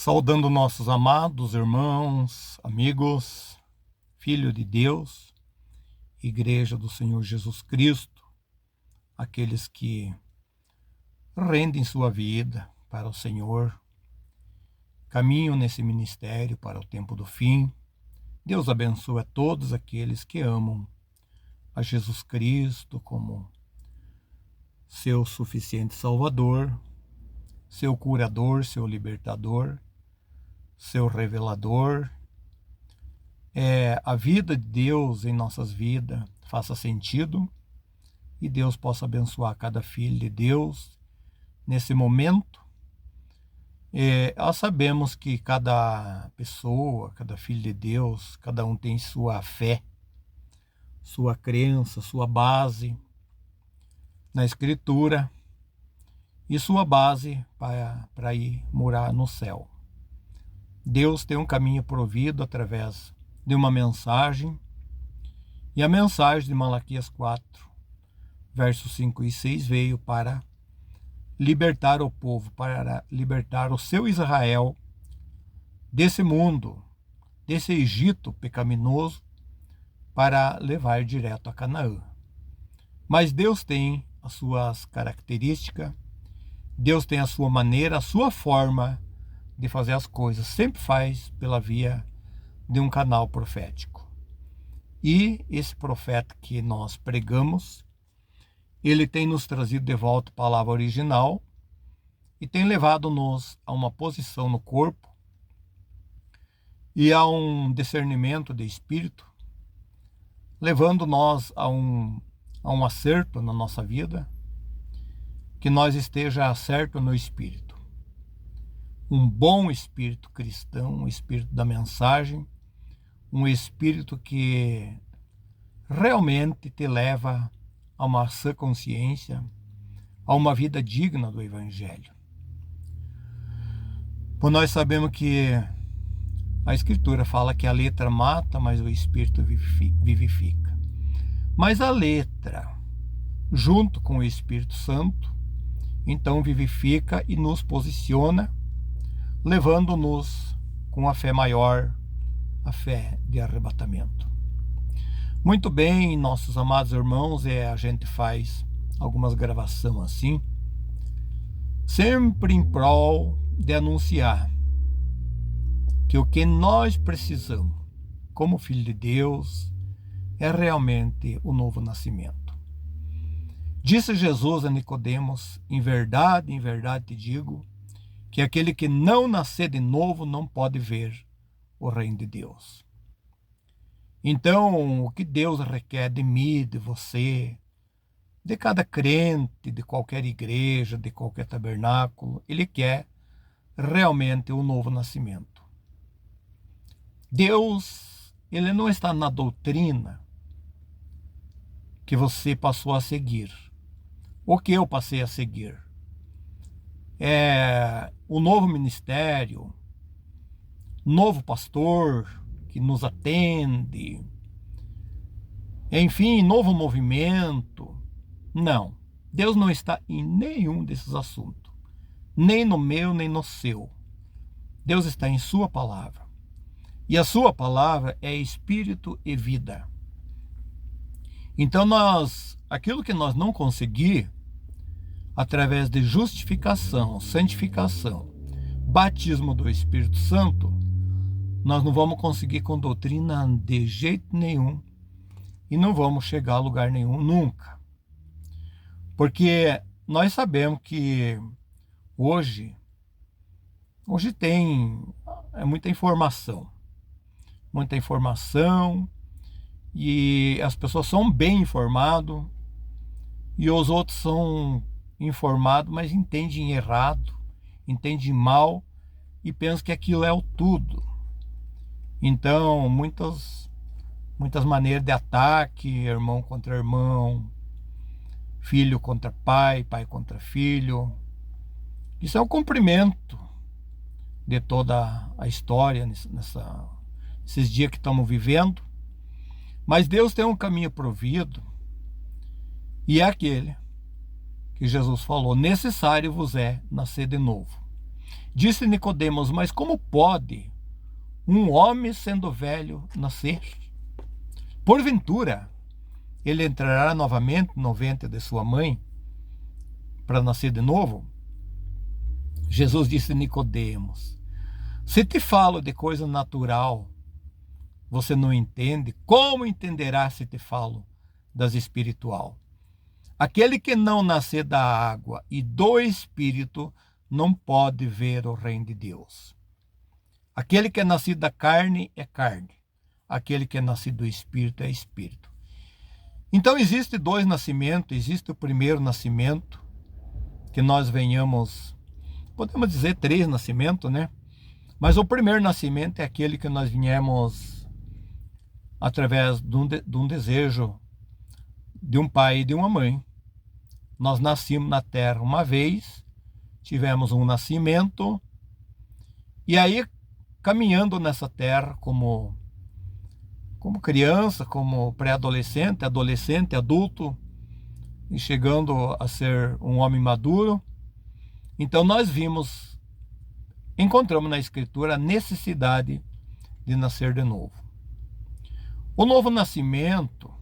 Saudando nossos amados irmãos, amigos, Filho de Deus, Igreja do Senhor Jesus Cristo, aqueles que rendem sua vida para o Senhor, caminham nesse ministério para o tempo do fim. Deus abençoe a todos aqueles que amam a Jesus Cristo como seu suficiente Salvador, seu curador, seu libertador, seu revelador. A vida de Deus em nossas vidas faça sentido e Deus possa abençoar cada filho de Deus nesse momento. Nós sabemos que cada pessoa, cada filho de Deus, cada um tem sua fé, sua crença, sua base na Escritura e sua base para ir morar no céu. Deus tem um caminho provido através de uma mensagem, e a mensagem de Malaquias 4, versos 5 e 6 veio para libertar o povo, para libertar o seu Israel desse mundo, desse Egito pecaminoso, para levar direto a Canaã. Mas Deus tem as suas características, Deus tem a sua maneira, a sua forma de fazer as coisas, sempre faz pela via de um canal profético. E esse profeta que nós pregamos, ele tem nos trazido de volta a palavra original e tem levado-nos a uma posição no corpo e a um discernimento de espírito, levando-nós a um acerto na nossa vida, que nós esteja certo no espírito. Um bom espírito cristão, um espírito da mensagem, um espírito que realmente te leva a uma sã consciência, a uma vida digna do Evangelho. Pois nós sabemos que a Escritura fala que a letra mata, mas o Espírito vivifica. Mas a letra, junto com o Espírito Santo, então vivifica e nos posiciona, levando-nos com a fé maior, a fé de arrebatamento. Muito bem, nossos amados irmãos, a gente faz algumas gravações assim, sempre em prol de anunciar que o que nós precisamos, como filho de Deus, é realmente o novo nascimento. Disse Jesus a Nicodemos: em verdade te digo, que aquele que não nascer de novo não pode ver o reino de Deus. Então, o que Deus requer de mim, de você, de cada crente, de qualquer igreja, de qualquer tabernáculo, Ele quer realmente o novo nascimento. Deus, Ele não está na doutrina que você passou a seguir, ou que eu passei a seguir. O novo ministério, novo pastor que nos atende, enfim, novo movimento. Não, Deus não está em nenhum desses assuntos, nem no meu, nem no seu. Deus está em sua palavra, e a sua palavra é espírito e vida. Então aquilo que nós não conseguir, através de justificação, santificação, batismo do Espírito Santo, nós não vamos conseguir com doutrina de jeito nenhum e não vamos chegar a lugar nenhum nunca. Porque nós sabemos que hoje tem muita informação e as pessoas são bem informadas e os outros são informados, mas entendem errado, entendem mal e pensam que aquilo é o tudo. Então, muitas maneiras de ataque, irmão contra irmão, filho contra pai, pai contra filho. Isso é o cumprimento de toda a história nesses dias que estamos vivendo. Mas Deus tem um caminho provido, e é aquele que Jesus falou: necessário vos é nascer de novo. Disse Nicodemos: mas como pode um homem sendo velho nascer? Porventura, ele entrará novamente no ventre de sua mãe para nascer de novo? Jesus disse a Nicodemos: se te falo de coisa natural, você não entende, como entenderá se te falo das espiritual? Aquele que não nascer da água e do Espírito não pode ver o reino de Deus. Aquele que é nascido da carne é carne. Aquele que é nascido do Espírito é Espírito. Então existe dois nascimentos. Existe o primeiro nascimento, que nós venhamos, podemos dizer três nascimentos, né? Mas o primeiro nascimento é aquele que nós viemos através de um desejo de um pai e de uma mãe. Nós nascemos na terra uma vez, tivemos um nascimento, e aí, caminhando nessa terra como criança, como pré-adolescente, adolescente, adulto, e chegando a ser um homem maduro, então nós encontramos na Escritura a necessidade de nascer de novo. O novo nascimento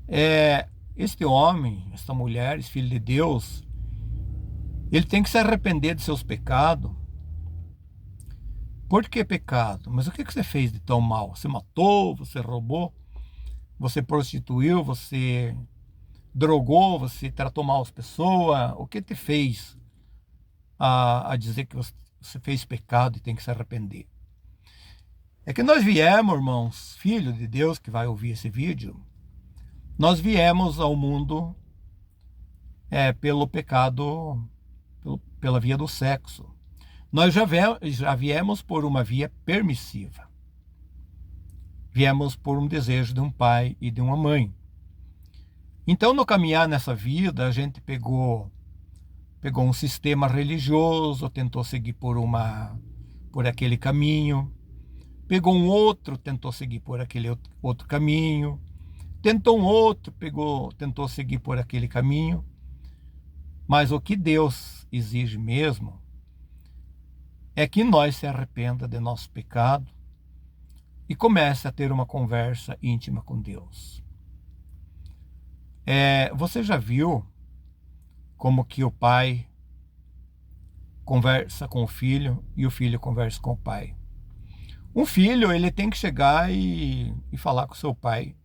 é este homem, esta mulher, esse filho de Deus, ele tem que se arrepender de seus pecados. Por que pecado? Mas o que você fez de tão mal? Você matou, você roubou, você prostituiu, você drogou, você tratou mal as pessoas? O que te fez a dizer que você fez pecado e tem que se arrepender? É que nós viemos, irmãos, filho de Deus que vai ouvir esse vídeo, nós viemos ao mundo pelo pecado, pela via do sexo. Nós já viemos por uma via permissiva. Viemos por um desejo de um pai e de uma mãe. Então, no caminhar nessa vida, a gente pegou um sistema religioso, tentou seguir por aquele caminho. Pegou um outro, tentou seguir por aquele outro caminho. Tentou um outro, tentou seguir por aquele caminho. Mas o que Deus exige mesmo é que nós se arrependa de nosso pecado e comece a ter uma conversa íntima com Deus. Você já viu como que o pai conversa com o filho e o filho conversa com o pai? Um filho, ele tem que chegar e falar com o seu pai.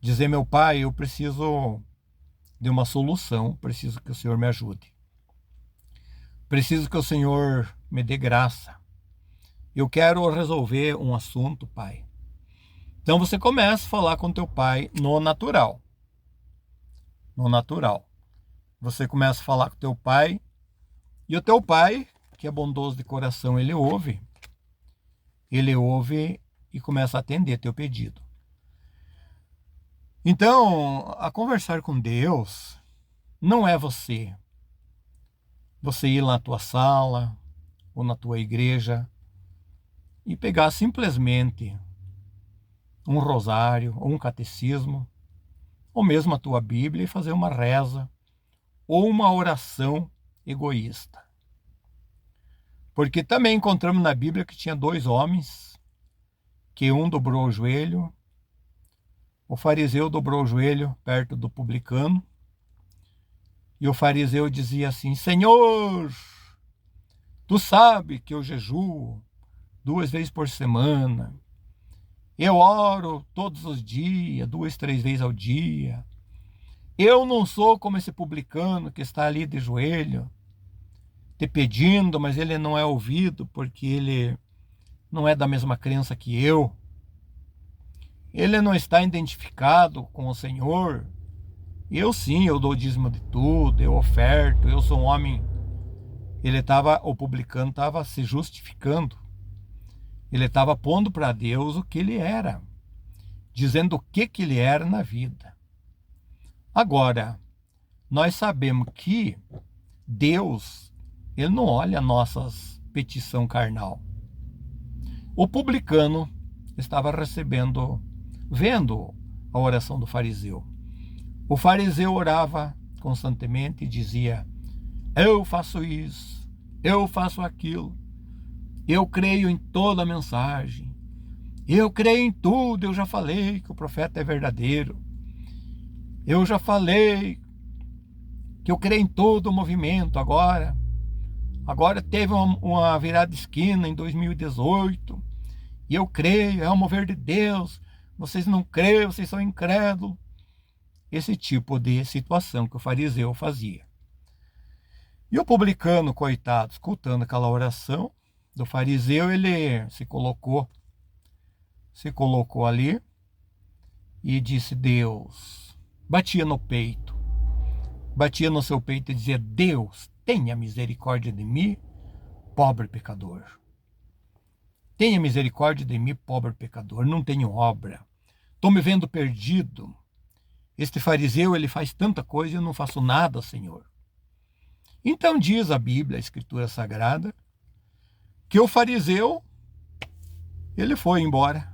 Dizer: meu pai, eu preciso de uma solução, preciso que o Senhor me ajude. Preciso que o Senhor me dê graça. Eu quero resolver um assunto, pai. Então você começa a falar com teu pai no natural. No natural. Você começa a falar com teu pai, e o teu pai, que é bondoso de coração, ele ouve e começa a atender teu pedido. Então, a conversar com Deus não é você ir lá na tua sala ou na tua igreja e pegar simplesmente um rosário ou um catecismo, ou mesmo a tua Bíblia, e fazer uma reza ou uma oração egoísta. Porque também encontramos na Bíblia que tinha dois homens, que um dobrou o joelho. O fariseu dobrou o joelho perto do publicano, e o fariseu dizia assim: Senhor, tu sabe que eu jejuo 2 vezes por semana, eu oro todos os dias, 2, 3 vezes ao dia, eu não sou como esse publicano que está ali de joelho, te pedindo, mas ele não é ouvido, porque ele não é da mesma crença que eu. Ele não está identificado com o Senhor. Eu sim, eu dou dízimo de tudo, eu oferto, eu sou um homem. O publicano estava se justificando. Ele estava pondo para Deus o que ele era, dizendo o que ele era na vida. Agora, nós sabemos que Deus, ele não olha a nossas petição carnal. O publicano estava vendo a oração do fariseu. O fariseu orava constantemente e dizia: eu faço isso, eu faço aquilo, eu creio em toda a mensagem, eu creio em tudo, eu já falei que o profeta é verdadeiro, eu já falei que eu creio em todo o movimento agora. Agora teve uma virada de esquina em 2018, e eu creio, é o mover de Deus. Vocês não creem, vocês são incrédulos. Esse tipo de situação que o fariseu fazia. E o publicano, coitado, escutando aquela oração do fariseu, ele se colocou ali e disse: Deus, batia no peito, batia no seu peito e dizia: Deus, tenha misericórdia de mim, pobre pecador. Tenha misericórdia de mim, pobre pecador, não tenho obra, estou me vendo perdido. Este fariseu, ele faz tanta coisa e eu não faço nada, Senhor. Então diz a Bíblia, a Escritura Sagrada, que o fariseu, ele foi embora,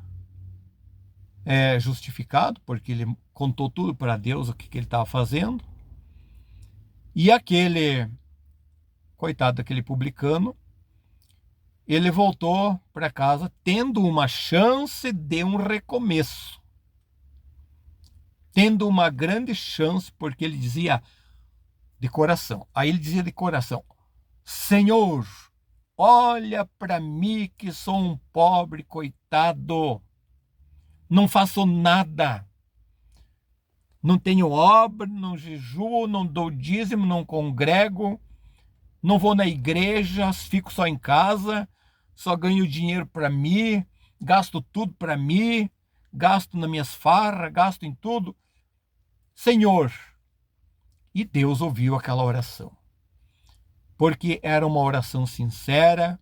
justificado, porque ele contou tudo para Deus, o que ele estava fazendo. E aquele, coitado daquele publicano, ele voltou para casa tendo uma chance de um recomeço. Tendo uma grande chance, porque ele dizia de coração. Aí ele dizia de coração: Senhor, olha para mim que sou um pobre coitado. Não faço nada. Não tenho obra, não jejuo, não dou dízimo, não congrego, não vou na igreja, fico só em casa, só ganho dinheiro para mim, gasto tudo para mim, gasto nas minhas farras, gasto em tudo. Senhor, e Deus ouviu aquela oração, porque era uma oração sincera,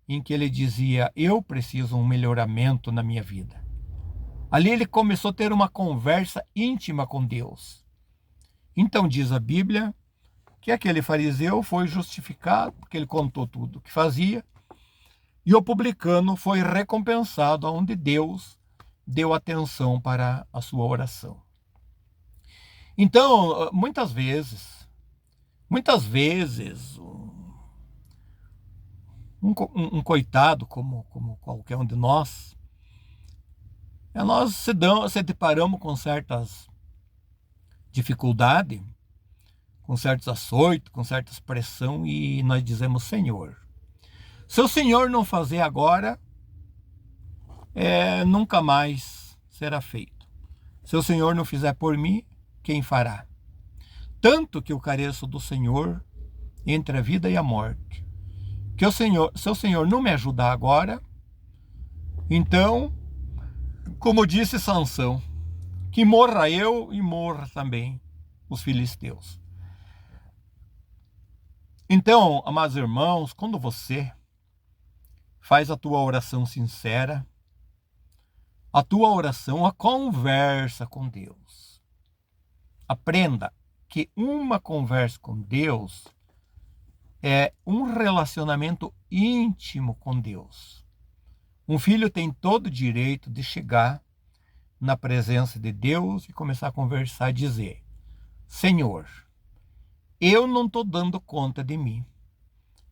em que ele dizia: eu preciso de um melhoramento na minha vida. Ali ele começou a ter uma conversa íntima com Deus. Então diz a Bíblia que aquele fariseu foi justificado, porque ele contou tudo o que fazia, e o publicano foi recompensado, onde Deus deu atenção para a sua oração. Então, muitas vezes, um coitado como qualquer um de nós se deparamos com certas dificuldades, com certos açoites, com certa pressão, e nós dizemos: Senhor, se o Senhor não fazer agora, nunca mais será feito. Se o Senhor não fizer por mim, quem fará? Tanto que eu careço do Senhor entre a vida e a morte. Se o Senhor não me ajudar agora, então, como disse Sansão, que morra eu e morra também os filisteus. Então, amados irmãos, quando você faz a tua oração sincera, a tua oração, a conversa com Deus, aprenda que uma conversa com Deus é um relacionamento íntimo com Deus. Um filho tem todo o direito de chegar na presença de Deus e começar a conversar e dizer: Senhor, eu não estou dando conta de mim.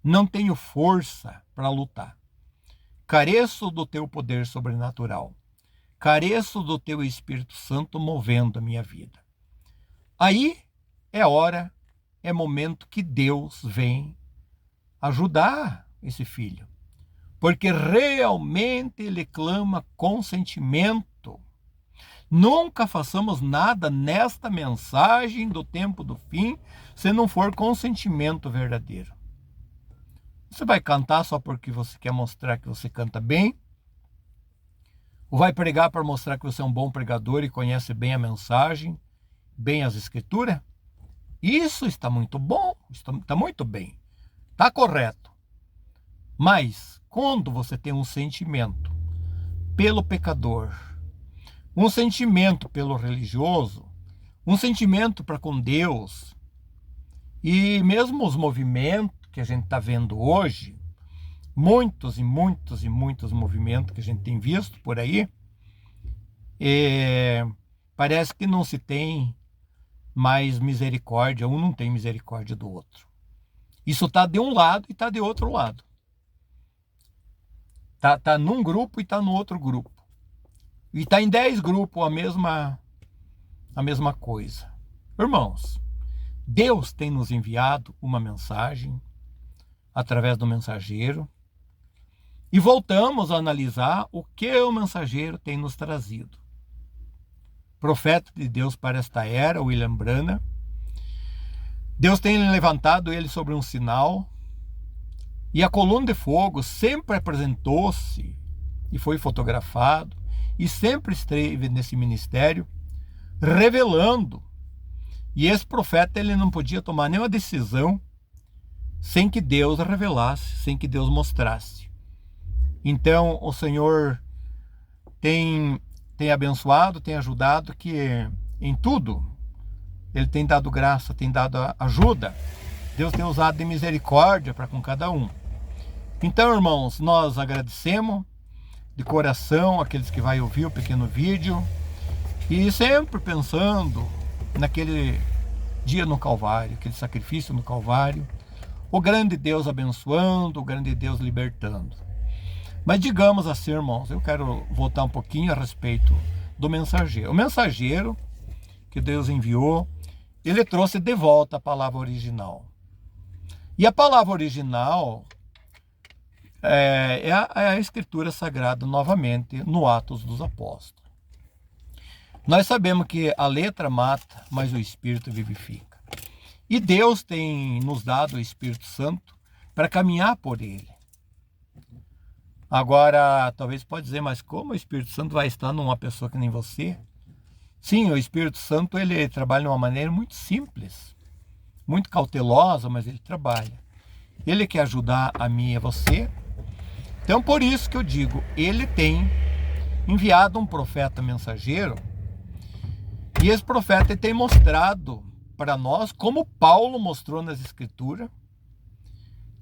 Não tenho força para lutar. Careço do teu poder sobrenatural. Careço do teu Espírito Santo movendo a minha vida. Aí é hora, é momento que Deus vem ajudar esse filho. Porque realmente ele clama com sentimento. Nunca façamos nada nesta mensagem do tempo do fim se não for com sentimento verdadeiro. Você vai cantar só porque você quer mostrar que você canta bem? Ou vai pregar para mostrar que você é um bom pregador e conhece bem a mensagem, bem as escrituras? Isso está muito bom, está muito bem, está correto. Mas quando você tem um sentimento pelo pecador, um sentimento pelo religioso, um sentimento para com Deus, e mesmo os movimentos que a gente está vendo hoje, muitos movimentos que a gente tem visto por aí, parece que não se tem mais misericórdia, um não tem misericórdia do outro. Isso está de um lado e está de outro lado. Tá num grupo e está no outro grupo. E está em 10 grupos a mesma coisa. Irmãos, Deus tem nos enviado uma mensagem através do mensageiro e voltamos a analisar o que o mensageiro tem nos trazido. Profeta de Deus para esta era, William Branham. Deus tem levantado ele sobre um sinal e a coluna de fogo sempre apresentou-se e foi fotografado e sempre esteve nesse ministério revelando. E esse profeta ele não podia tomar nenhuma decisão sem que Deus revelasse, sem que Deus mostrasse. Então o Senhor tem abençoado, tem ajudado, que em tudo Ele tem dado graça, tem dado ajuda. Deus tem usado de misericórdia para com cada um. Então, irmãos, nós agradecemos de coração aqueles que vão ouvir o pequeno vídeo e sempre pensando naquele dia no Calvário, aquele sacrifício no Calvário, o grande Deus abençoando, o grande Deus libertando. Mas digamos assim, irmãos, eu quero voltar um pouquinho a respeito do mensageiro. O mensageiro que Deus enviou, ele trouxe de volta a palavra original. E a palavra original é a Escritura Sagrada, novamente, no Atos dos Apóstolos. Nós sabemos que a letra mata, mas o Espírito vivifica. E Deus tem nos dado o Espírito Santo para caminhar por ele. Agora, talvez pode dizer, mas como o Espírito Santo vai estar numa pessoa que nem você? Sim, o Espírito Santo ele trabalha de uma maneira muito simples, muito cautelosa, mas ele trabalha. Ele quer ajudar a mim e a você. Então, por isso que eu digo, ele tem enviado um profeta mensageiro, e esse profeta tem mostrado para nós, como Paulo mostrou nas Escrituras,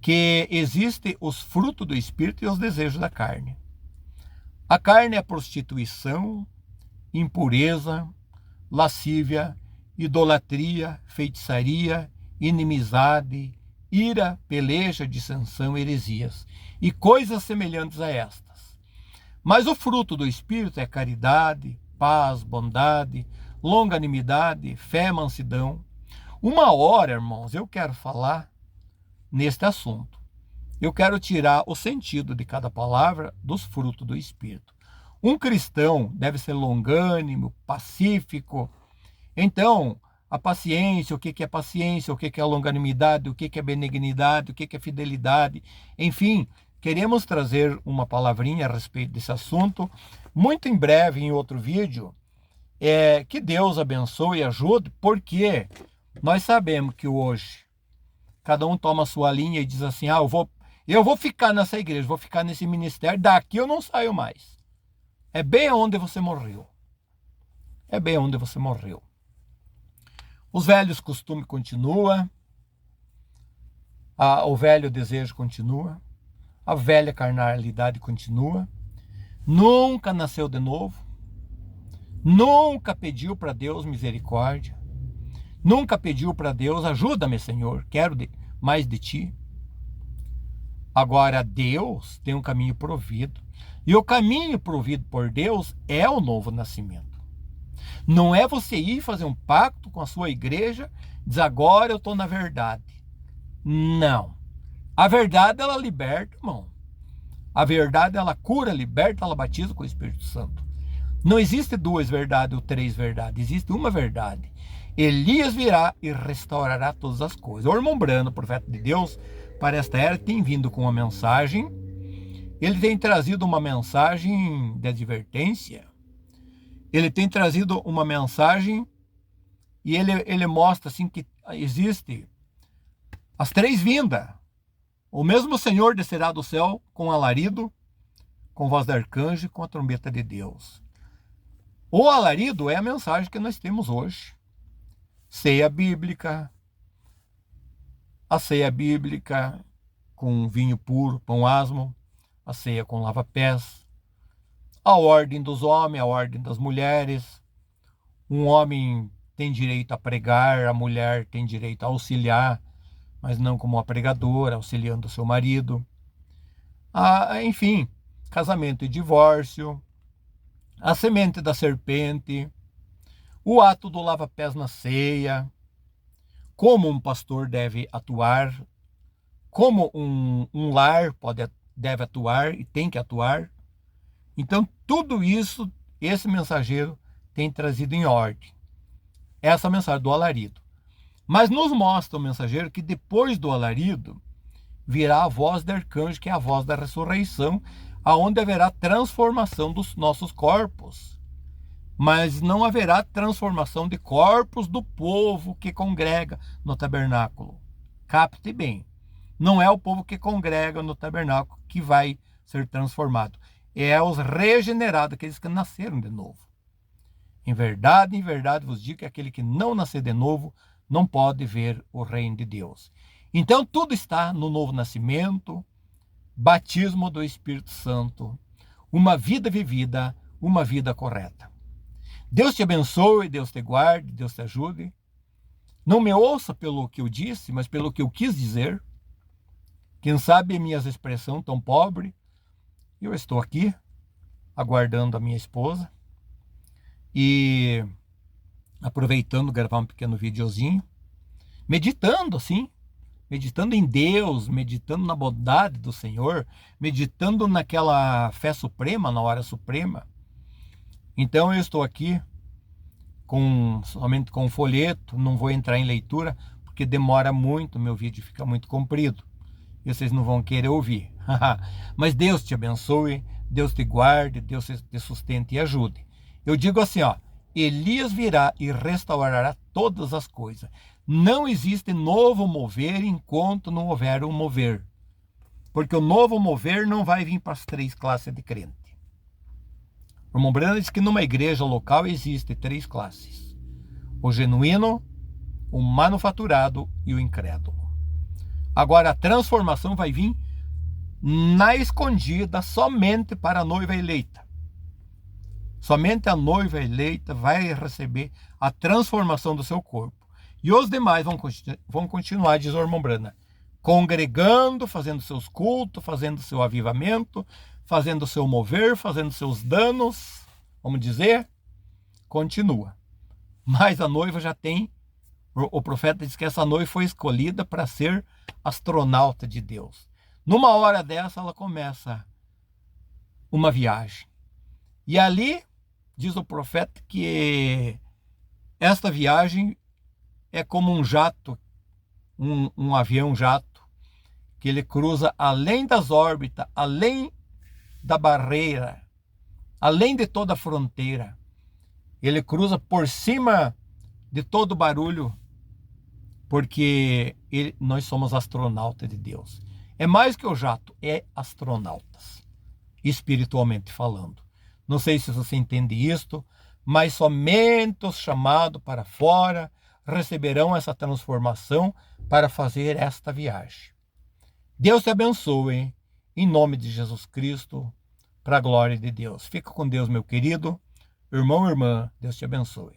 que existem os frutos do Espírito e os desejos da carne. A carne é prostituição, impureza, lascívia, idolatria, feitiçaria, inimizade, ira, peleja, dissensão, heresias e coisas semelhantes a estas. Mas o fruto do Espírito é caridade, paz, bondade, longanimidade, fé, mansidão. Uma hora, irmãos, eu quero falar neste assunto. Eu quero tirar o sentido de cada palavra dos frutos do Espírito. Um cristão deve ser longânimo, pacífico. Então, a paciência, o que é paciência, o que é longanimidade, o que é benignidade, o que é fidelidade. Enfim, queremos trazer uma palavrinha a respeito desse assunto. Muito em breve, em outro vídeo, que Deus abençoe e ajude, porque nós sabemos que hoje cada um toma a sua linha e diz assim, eu vou ficar nessa igreja, vou ficar nesse ministério, daqui eu não saio mais. É bem onde você morreu. É bem onde você morreu. Os velhos costumes continuam, o velho desejo continua, a velha carnalidade continua, nunca nasceu de novo, nunca pediu para Deus misericórdia, nunca pediu para Deus, ajuda-me, Senhor, quero mais de ti. Agora, Deus tem um caminho provido. E o caminho provido por Deus é o novo nascimento. Não é você ir fazer um pacto com a sua igreja, dizer agora eu estou na verdade. Não. A verdade ela liberta, irmão. A verdade ela cura, liberta, ela batiza com o Espírito Santo. Não existe duas verdades ou três verdades, existe uma verdade. Elias virá e restaurará todas as coisas. O irmão Branham, profeta de Deus, para esta era, tem vindo com uma mensagem. Ele tem trazido uma mensagem de advertência. Ele tem trazido uma mensagem e ele mostra assim que existe as três vindas. O mesmo Senhor descerá do céu com alarido, com voz de arcanjo e com a trombeta de Deus. O alarido é a mensagem que nós temos hoje. Ceia bíblica, a ceia bíblica com vinho puro, pão asmo, a ceia com lava-pés, a ordem dos homens, a ordem das mulheres. Um homem tem direito a pregar, a mulher tem direito a auxiliar mas não como uma pregadora, auxiliando o seu marido. Enfim, casamento e divórcio, a semente da serpente, o ato do lava-pés na ceia, como um pastor deve atuar, como um lar deve atuar e tem que atuar. Então, tudo isso, esse mensageiro tem trazido em ordem. Essa mensagem do alarido. Mas nos mostra o mensageiro que depois do alarido virá a voz do arcanjo, que é a voz da ressurreição, aonde haverá transformação dos nossos corpos. Mas não haverá transformação de corpos do povo que congrega no tabernáculo. Capte bem. Não é o povo que congrega no tabernáculo que vai ser transformado. É os regenerados, aqueles que nasceram de novo. Em verdade vos digo que aquele que não nascer de novo não pode ver o reino de Deus. Então tudo está no novo nascimento, batismo do Espírito Santo, uma vida vivida, uma vida correta. Deus te abençoe, Deus te guarde, Deus te ajude. Não me ouça pelo que eu disse, mas pelo que eu quis dizer. Quem sabe minhas expressões tão pobres. Eu estou aqui, aguardando a minha esposa. E aproveitando gravar um pequeno videozinho. Meditando assim. Meditando em Deus, meditando na bondade do Senhor. Meditando naquela fé suprema, na hora suprema. Então eu estou aqui somente com um folheto, não vou entrar em leitura, porque demora muito, meu vídeo fica muito comprido, e vocês não vão querer ouvir. Mas Deus te abençoe, Deus te guarde, Deus te sustente e ajude. Eu digo assim, Elias virá e restaurará todas as coisas. Não existe novo mover enquanto não houver um mover. Porque o novo mover não vai vir para as 3 classes de crente. O irmão Breno diz que numa igreja local existe 3 classes: o genuíno, o manufaturado e o incrédulo. Agora a transformação vai vir na escondida somente para a noiva eleita. Somente a noiva eleita vai receber a transformação do seu corpo. E os demais vão continuar, diz o irmão Brana, congregando, fazendo seus cultos, fazendo seu avivamento, fazendo seu mover, fazendo seus danos, vamos dizer, continua. Mas a noiva já tem, o profeta diz que essa noiva foi escolhida para ser astronauta de Deus. Numa hora dessa ela começa uma viagem. E ali, diz o profeta, que esta viagem é como um jato, um avião jato, que ele cruza além das órbitas, além da barreira, além de toda a fronteira. Ele cruza por cima de todo o barulho, porque nós somos astronautas de Deus. É mais que o jato, é astronautas, espiritualmente falando. Não sei se você entende isto, mas somente os chamados para fora receberão essa transformação para fazer esta viagem. Deus te abençoe, em nome de Jesus Cristo, para a glória de Deus. Fica com Deus, meu querido irmão e irmã. Deus te abençoe.